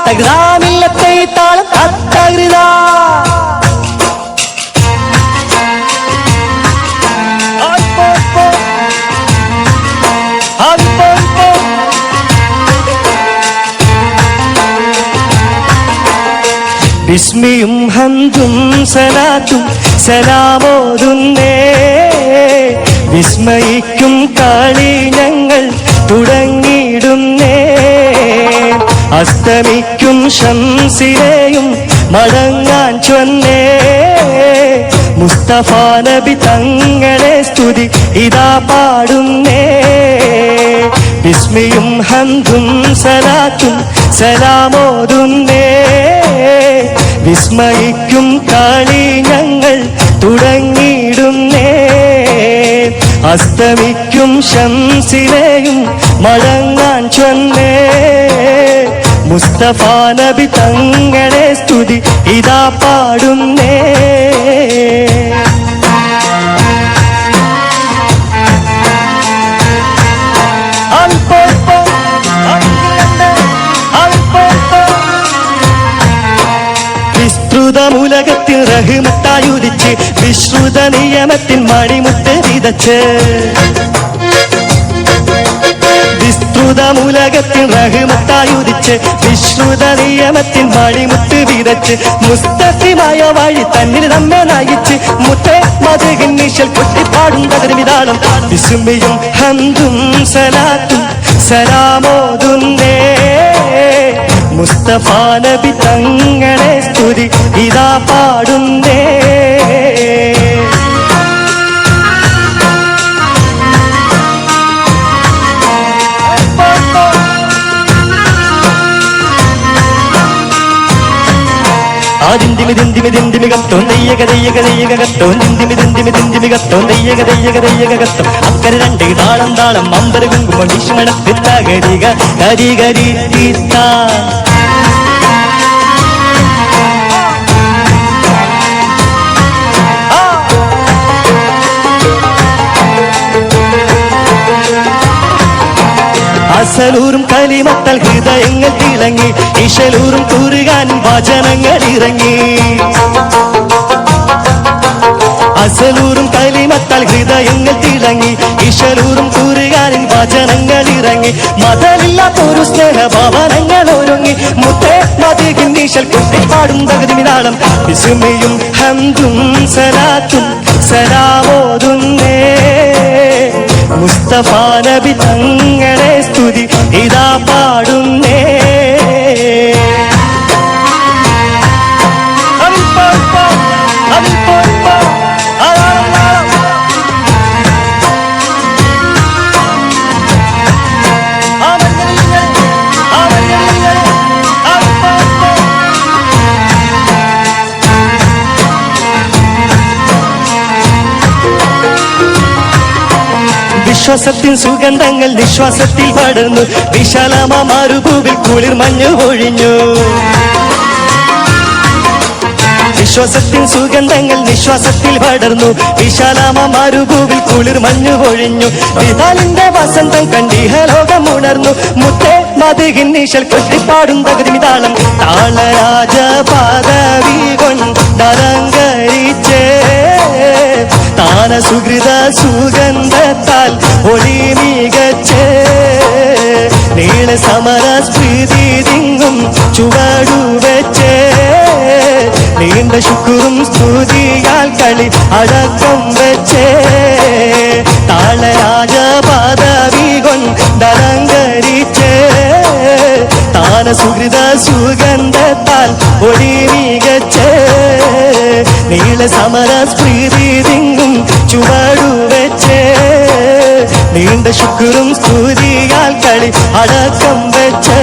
തകൃതാമില്ലത്തെ താളം തകൃതാ ബിസ്മിയും ഹംദും സലാത്തും സലാമോതുന്നേ വിസ്മയിക്കും കളി ഞങ്ങൾ തുടങ്ങിയിടുന്നേ അസ്തമിക്കും ശംസിലെയും മടങ്ങാൻ ചൊന്നേ മുസ്തഫ നബി തങ്ങളെ സ്തുതി ഇതാ പാടുന്നേ ബിസ്മിയും ഹംദും സലാത്തും സലാമോതുന്നേ വിസ്മയിക്കും കളി ഞങ്ങൾ തുടങ്ങിയിടുന്നേ അസ്തമിക്കും ശംസിലെയും മടങ്ങാൻ ചൊന്നേ മുസ്തഫ നബി തങ്ങളെ സ്തുതി ഇതാ പാടുന്നേ വിസ്തൃതമുലകത്തിൽ റഹ്മത്തായുദിച്ച് വിശ്രുത നിയമത്തിൻ മണിമുത്ത് വിതച്ച് വിസ്തൃതമുലകത്തിൽ റഹ്മത്തായുദിച്ച് വിശ്രുത നിയമത്തിൻ മണിമുത്ത് വിതച്ച് മുസ്തഫിമായ വഴി തന്നിൽ നമ്മെ നയിച്ച് മുത്തേ മധുഹിൻ നിശൽ കൊട്ടിപ്പാടും തകർമിതാളം വിസ്മയും ഹംദും സലാത്തും സലാമോതുന്നേ മുസ്തഫ നബി തങ്ങളെ സ്തുതി ഇതാ പാടുന്നേ ആദിന്തിമിതിന്തിമിതിന്തിമികത്തോ നെയ്യകതയ്യകതയ്യകത്തോ നിന്തിമിതിന്തിമിതിന്തിമികത്തോ നെയ്യകതയ്യകതയ്യകത്തോ അക്കരെ രണ്ട് താളം താളം അമ്പര കുങ്കുമം വിഷ്മണത്തിത്ത ഗരിക ഗരി ഗരി തീത്ത അസലൂറും കലിമത്താൽ ഹൃദയങ്ങൾ തിളങ്ങി ഇശലൂറും കൂറുകാൻ വചനങ്ങൾ ഇറങ്ങി അസലൂറും കലിമത്താൽ ഹൃദയങ്ങൾ തിളങ്ങി ഇശലൂറും കൂറുകാൻ വചനങ്ങൾ ഇറങ്ങി മതമില്ലാത്തൊരു സ്നേഹഭവനങ്ങൾ ഒരുങ്ങി മുത്തേ മധുഹിൻ നിശൽ കൊട്ടിപ്പാടും തകതിമിതാളം വിസ്മയും ഹംദും സലാത്തും സലാമോതുന്നേ മുസ്തഫ നബി തങ്ങളെ സ്തുതി ഇതാ പാടുന്നേ വിശ്വാസത്തിൻ സുഗന്ധങ്ങൾ നിശ്വാസത്തിൽ പടർന്നു വിശാലമാ മരുഭൂവിൽ കുളിർ മഞ്ഞു പൊഴിഞ്ഞു വിശ്വാസത്തിൻ സുഗന്ധങ്ങൾ നിശ്വാസത്തിൽ പടർന്നു വിശാലമാ മരുഭൂവിൽ കുളിർ മഞ്ഞു പൊഴിഞ്ഞു വിതാലിന്റെ വസന്തം കണ്ടിഹലോകം ഉണർന്നു മുത്തേ മധുഹിൻ നിശൽ കൊട്ടിപ്പാടും തകതിമിതാളം താളരാജ പദവി കൊണ്ടലങ്കരിച്ചേ താന സുഹൃത സുഗന്ധത്താൽ ഒളി മികച്ചേ നീള സമര സ്മൃതി തിങ്ങും ചുവടുവെച്ചേ നീണ്ട ശുക്രും സ്തുതിയാൽ കളി അടക്കം വെച്ചേ താളരാജ പദവി കൊണ്ടലങ്കരിച്ചേ താന സുഹൃത സുഗന്ധത്താൽ ഒളി മികച്ചേ നീള സമര സ്മൃതി തിങ്ങും ചുവടുവെച്ചേ നീണ്ട ശുക്രും സ്തുതിയാൽ കളി അടക്കം വെച്ചേ